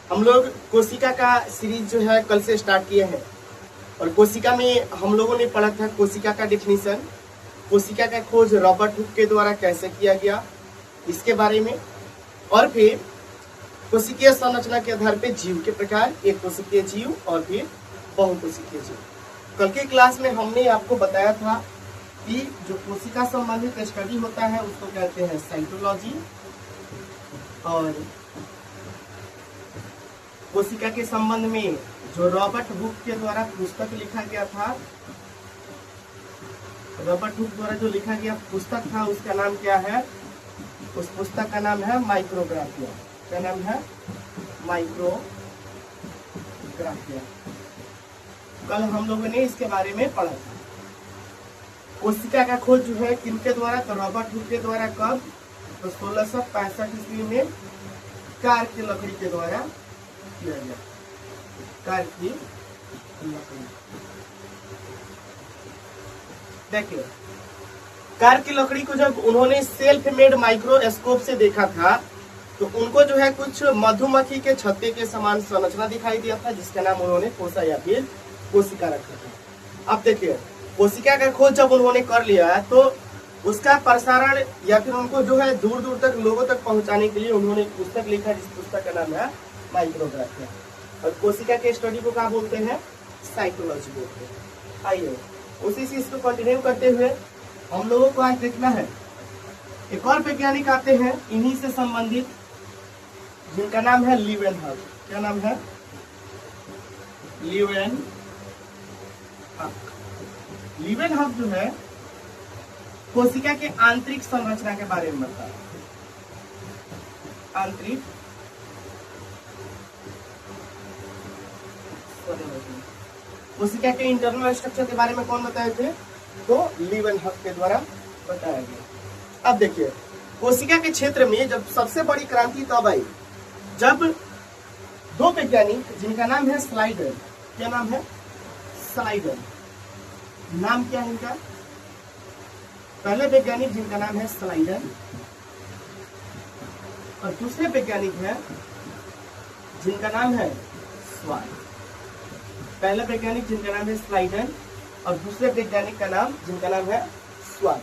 हम लोग कोशिका का सीरीज जो है कल से स्टार्ट किए हैं और कोशिका में हम लोगों ने पढ़ा था कोशिका का डिफिनीशन, कोशिका का खोज रॉबर्ट हुक के द्वारा कैसे किया गया इसके बारे में, और फिर कोशिकीय संरचना के आधार पर जीव के प्रकार, एक कोशिकीय जीव और फिर बहुकोशिकीय जीव। कल के क्लास में हमने आपको बताया था कि जो कोशिका संबंधित स्टडी होता है उसको कहते हैं साइटोलॉजी, और कोशिका के संबंध में जो रॉबर्ट हुक के द्वारा पुस्तक लिखा गया था, रॉबर्ट हुक द्वारा जो लिखा गया पुस्तक था उसका नाम क्या है? उस पुस्तक का नाम है माइक्रोग्राफिया। क्या नाम है? माइक्रोग्राफिया। कल हम लोगों ने इसके बारे में पढ़ा था। कोशिका का खोज जो है किनके द्वारा? तो रॉबर्ट हुक के द्वारा। कब? तो 1665 ईस्वी में कार की लकड़ी के द्वारा किया गया। कार की लकड़ी, देखिए कार की लकड़ी को जब उन्होंने सेल्फ मेड माइक्रोस्कोप से देखा था तो उनको जो है कुछ मधुमक्खी के छत्ते के समान संरचना दिखाई दिया था, जिसका नाम उन्होंने कोशा या फिर कोशिका रखा था। अब देखिए कोशिका का खोज जब उन्होंने कर लिया तो उसका प्रसारण या फिर उनको जो है दूर दूर तक लोगों तक पहुंचाने के लिए उन्होंने एक पुस्तक लिखा, जिस पुस्तक का नाम है माइक्रोग्राफिया। और कोशिका के स्टडी को क्या बोलते हैं? साइटोलॉजी बोलते हैं। आइए उसी चीज को कंटिन्यू करते हुए हम लोगों को आज देखना है, एक और वैज्ञानिक आते हैं इन्हीं से संबंधित, जिनका नाम है लीवेनहॉक। क्या नाम है? लीवेनहॉक। लीवेनहॉक जो है कोशिका के आंतरिक संरचना के बारे में बताया। आंतरिक कोशिका के इंटरनल स्ट्रक्चर के बारे में कौन बताए थे? तो लीवेनहॉक के द्वारा बताया गया। अब देखिए कोशिका के क्षेत्र में जब सबसे बड़ी क्रांति तब आई जब दो वैज्ञानिक, जिनका नाम है स्लाइडर। क्या नाम है? स्लाइडर। नाम क्या है इनका? पहले वैज्ञानिक जिनका नाम है स्लाइडर और दूसरे वैज्ञानिक है जिनका नाम है स्वान। पहला वैज्ञानिक जिनका नाम है स्लाइडर और दूसरे वैज्ञानिक का नाम जिनका नाम है स्वान।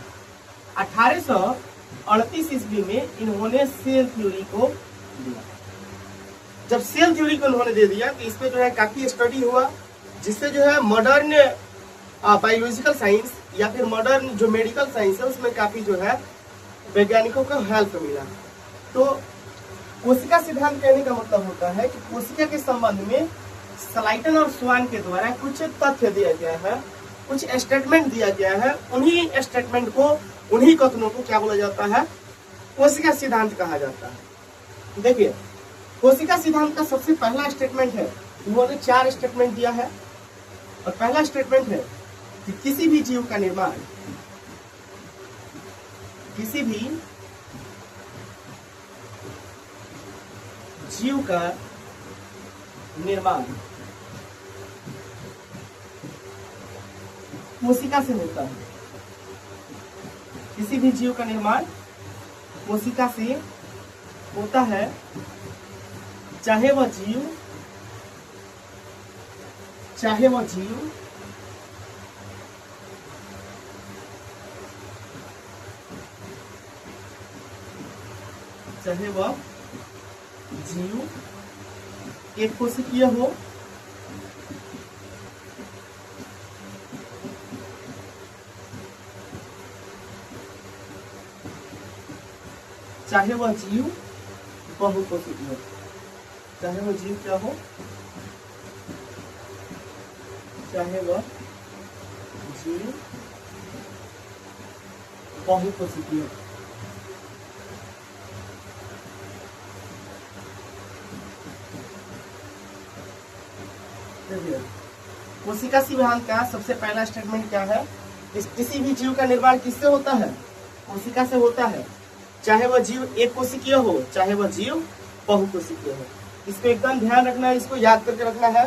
1838 ईस्वी में इन्होंने सेल थ्योरी को दिया। जब सेल थ्योरी को उन्होंने दे दिया तो इस पे जो है काफी स्टडी हुआ, जिससे जो है मॉडर्न बायोलॉजिकल साइंस या फिर मॉडर्न जो मेडिकल साइंस है उसमें काफी जो है वैज्ञानिकों को हेल्प मिला। तो कोशिका सिद्धांत कहने का मतलब होता है कि कोशिका के संबंध में स्लाइटन और स्वान के द्वारा कुछ तथ्य दिया गया है, कुछ स्टेटमेंट दिया गया है। उन्हीं स्टेटमेंट को, उन्हीं कथनों को क्या बोला जाता है? कोशिका सिद्धांत कहा जाता है। देखिए कोशिका सिद्धांत का सबसे पहला स्टेटमेंट है, उन्होंने 4 स्टेटमेंट दिया है। और पहला स्टेटमेंट है कि किसी भी जीव का निर्माण, किसी भी जीव का निर्माण कोशिका से होता है। किसी भी जीव का निर्माण कोशिका से होता है, चाहे वह जीव एक कोशिकीय हो चाहे वह जीव बहुकोशिकीय हो। चाहे वह जीव क्या हो? चाहे वह जीव बहुकोशिकीय हो। कोशिका सिद्धांत का सबसे पहला स्टेटमेंट क्या है? किसी भी जीव का निर्माण किससे होता है? कोशिका से होता है, चाहे वह जीव एक कोशिकीय हो चाहे वह जीव बहुकोशिकीय हो। इसको एकदम ध्यान रखना है, इसको याद करके रखना है।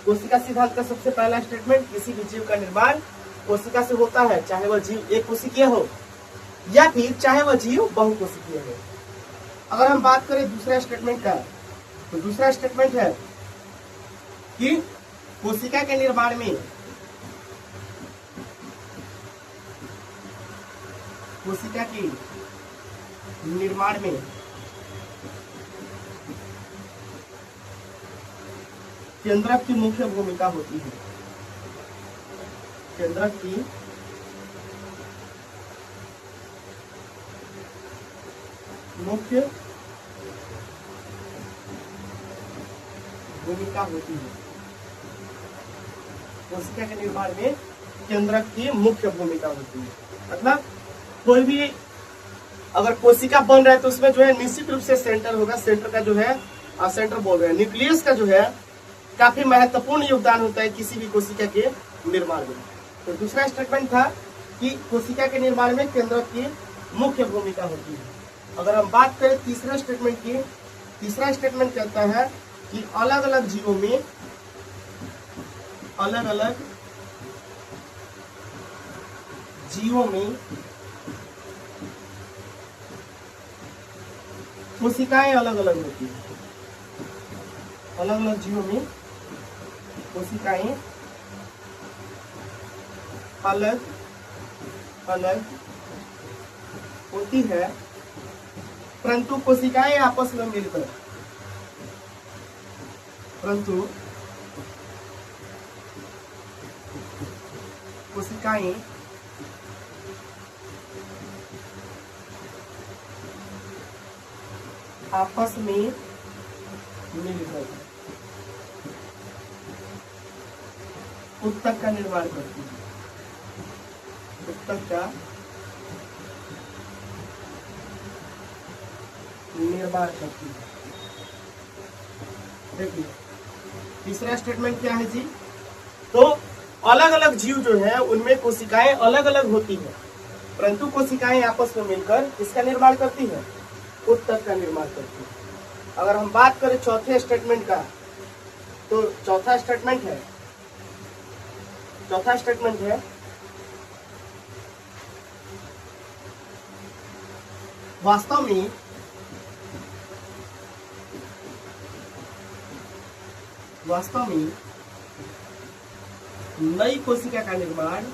कोशिका सिद्धांत का सबसे पहला स्टेटमेंट, किसी भी जीव का निर्माण कोशिका से होता है, चाहे वह जीव एक कोशिकीय हो या फिर चाहे वह जीव बहुकोशिकीय हो। अगर हम बात करें दूसरा स्टेटमेंट का, तो दूसरा स्टेटमेंट है कि कोशिका के निर्माण में केंद्रक की मुख्य भूमिका होती है। केंद्रक की मुख्य भूमिका होती है। कोशिका के निर्माण में केंद्रक की मुख्य भूमिका होती है। मतलब कोई भी अगर कोशिका बन रहा है तो उसमें जो है निश्चित रूप से सेंटर होगा। सेंटर का जो है सेंटर बोल रहे हैं, न्यूक्लियस का जो है काफी महत्वपूर्ण योगदान होता है किसी भी कोशिका के निर्माण में। तो दूसरा स्टेटमेंट था कि कोशिका के निर्माण में केंद्रक की मुख्य भूमिका होती है। अगर हम बात करें तीसरा स्टेटमेंट की, तीसरा स्टेटमेंट कहता है कि अलग अलग जीवों में कोशिकाएं अलग अलग होती है। अलग अलग जीवों में कोशिकाएं अलग अलग होती है, परंतु कोशिकाएं आपस में मिलकर आपस में मिलकर उत्तक का निर्माण करती है। उत्तक का निर्माण करती है। देखिए तीसरा स्टेटमेंट क्या है जी? तो अलग अलग जीव जो है उनमें कोशिकाएं अलग अलग होती है, परंतु कोशिकाएं आपस में मिलकर किसका निर्माण करती है? उत्तक का निर्माण करती है। अगर हम बात करें चौथे स्टेटमेंट का, तो चौथा स्टेटमेंट है वास्तव में नई कोशिका का निर्माण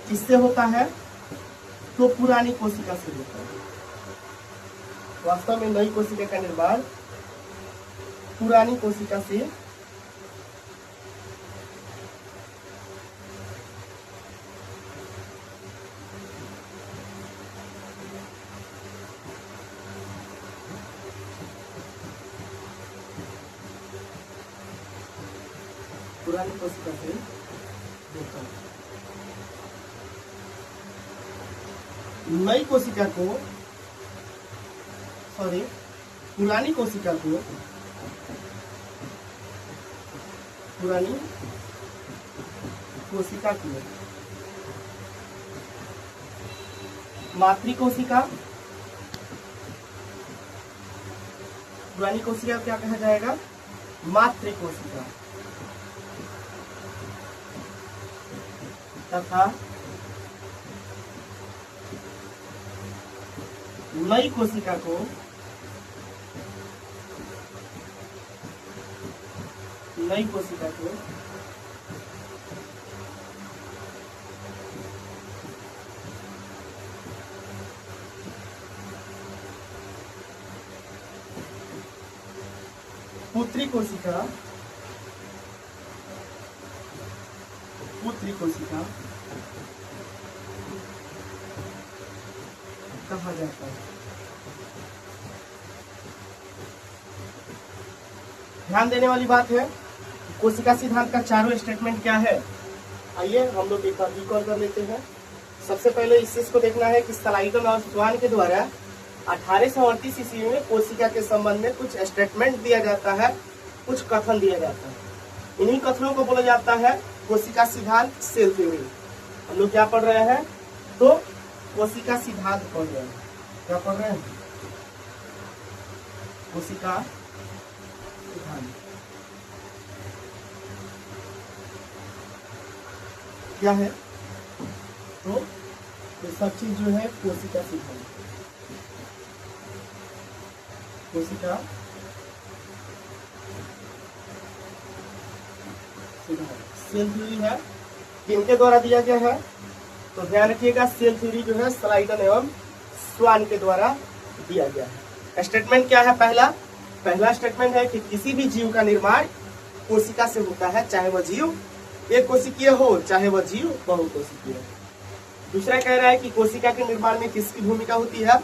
किससे होता है? तो पुरानी कोशिका से होता है। वास्तव में नई कोशिका का निर्माण पुरानी कोशिका से होता है। नई कोशिका को पुरानी कोशिका की मातृकोशिका, पुरानी कोशिका क्या कहा जाएगा? मातृकोशिका। तथा नई कोशिका को पुत्री कोशिका कहा जाता है। ध्यान देने वाली बात है, कोशिका सिद्धांत का चारों स्टेटमेंट क्या है? आइए हम लोग एक बार रिकॉल कर लेते हैं। सबसे पहले इस चीज को देखना है कि स्लाइडन और स्वान के द्वारा 1838 ईस्वी में कोशिका के संबंध में कुछ स्टेटमेंट दिया जाता है, कुछ कथन दिया जाता है। इन्हीं कथनों को बोला जाता है कोशिका सिद्धांत, सेल थ्योरी। हम लोग क्या पढ़ रहे हैं? तो कोशिका सिद्धांत पढ़ रहे हैं। क्या पढ़ रहे हैं? कोशिका सिद्धांत। क्या है, तो ये सब चीज जो है कोशिका सिद्धांत, कोशिका सिद्धांत सेल थ्योरी है, किनके द्वारा दिया गया है, तो ध्यान रखिएगा सेल थ्योरी जो है स्लाइडन एवं स्वान के द्वारा दिया गया है। स्टेटमेंट क्या है, पहला स्टेटमेंट है कि किसी भी जीव का निर्माण कोशिका से होता है, चाहे वह जीव एक कोशिकीय हो, चाहे वह जीव बहुकोशिकीय हो। दूसरा कह रहा है कि कोशिका के निर्माण में किसकी भूमिका होती है,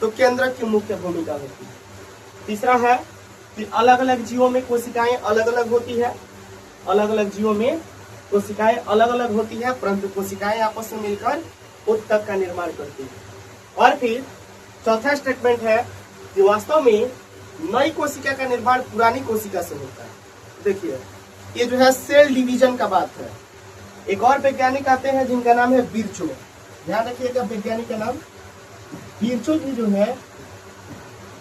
तो केंद्रक की मुख्य भूमिका होती है। तीसरा है कि अलग अलग जीवों में कोशिकाएं अलग अलग होती है, अलग अलग जीवों में कोशिकाएं अलग अलग होती है, परंतु कोशिकाएं आपस में मिलकर उत्तक का निर्माण करती है। और फिर चौथा स्टेटमेंट है कि वास्तव में नई कोशिका का निर्माण पुरानी कोशिका से होता है। देखिए ये जो है सेल डिवीजन का बात है। एक और वैज्ञानिक आते हैं जिनका नाम है विर्चो, ध्यान रखिएगा वैज्ञानिक का नाम विर्चो जी जो है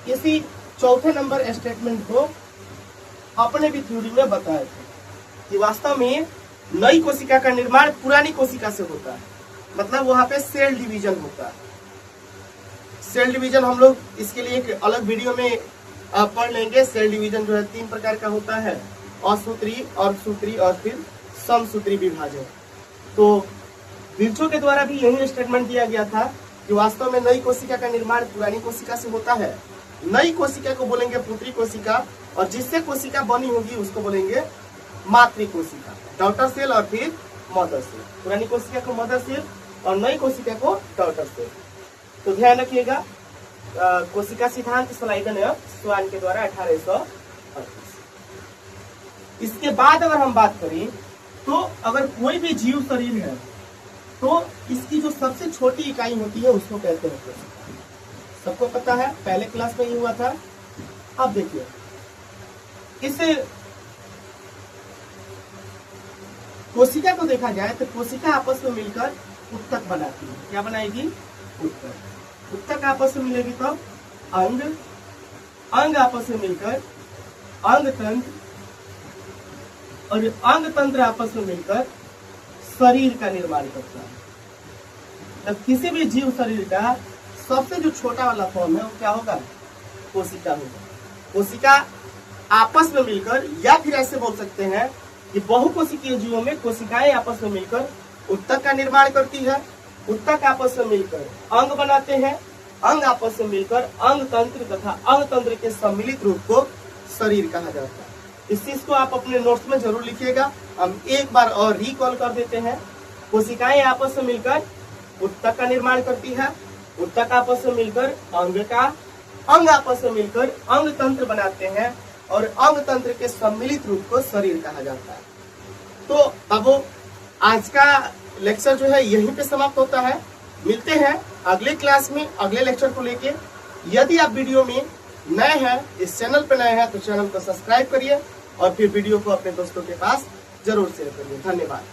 इसी चौथे नंबर स्टेटमेंट को अपने भी थ्योरी में बताए थे कि वास्तव में नई कोशिका का निर्माण पुरानी कोशिका से होता है, मतलब वहां पे सेल डिवीजन होता है। सेल डिवीजन हम लोग इसके लिए एक अलग वीडियो में पढ़ लेंगे। सेल डिवीजन जो है 3 प्रकार का होता है, असूत्री, अर्धसूत्री और फिर समसूत्री विभाजन। तो विर्चो के द्वारा भी यही स्टेटमेंट दिया गया था कि वास्तव में नई कोशिका का निर्माण पुरानी कोशिका से होता है। नई कोशिका को बोलेंगे पुत्री कोशिका और जिससे कोशिका बनी होगी उसको बोलेंगे मातृ कोशिका, डॉटर सेल और फिर मदर सेल। पुरानी कोशिका को मदर सेल और नई कोशिका को डॉटर सेल। तो ध्यान रखिएगा कोशिका सिद्धांत स्लाइडन एवं स्वान के द्वारा 1838। इसके बाद अगर हम बात करें तो अगर कोई भी जीव शरीर है तो इसकी जो सबसे छोटी इकाई होती है उसको कहते हैं कोशिका। सबको पता है, पहले क्लास में ही हुआ था। अब देखिए इस कोशिका को देखा जाए तो कोशिका आपस में मिलकर उत्तक बनाती है। क्या बनाएगी? उत्तक। उत्तक आपस में मिलेगी तब अंग, अंग आपस में मिलकर अंग तंत्र और अंग तंत्र आपस में मिलकर शरीर का निर्माण करता है। जब किसी भी जीव शरीर का सबसे जो छोटा वाला फॉर्म है वो क्या होगा? कोशिका होगा। कोशिका आपस में मिलकर, या फिर ऐसे बोल सकते हैं कि बहुकोशिकीय जीवों में कोशिकाएं आपस में मिलकर उत्तक का निर्माण करती है। उत्तक आपस में मिलकर अंग बनाते हैं, अंग आपस में मिलकर अंग तंत्र तथा अंग तंत्र के सम्मिलित रूप को शरीर कहा जाता है। इस चीज को आप अपने नोट्स में जरूर लिखिएगा। हम एक बार और रिकॉल कर देते हैं। कोशिकाएं आपस में मिलकर उत्तक का निर्माण करती है, उत्तक आपस में मिलकर अंग का, अंग आपस में मिलकर अंग तंत्र बनाते हैं और अंग तंत्र के सम्मिलित रूप को शरीर कहा जाता है। तो अब आज का लेक्चर जो है यहीं पे समाप्त होता है। मिलते हैं अगले क्लास में अगले लेक्चर को लेके। यदि आप वीडियो में नए हैं, इस चैनल पे नए हैं, तो चैनल को सब्सक्राइब करिए और फिर वीडियो को अपने दोस्तों के पास जरूर शेयर करिए। धन्यवाद।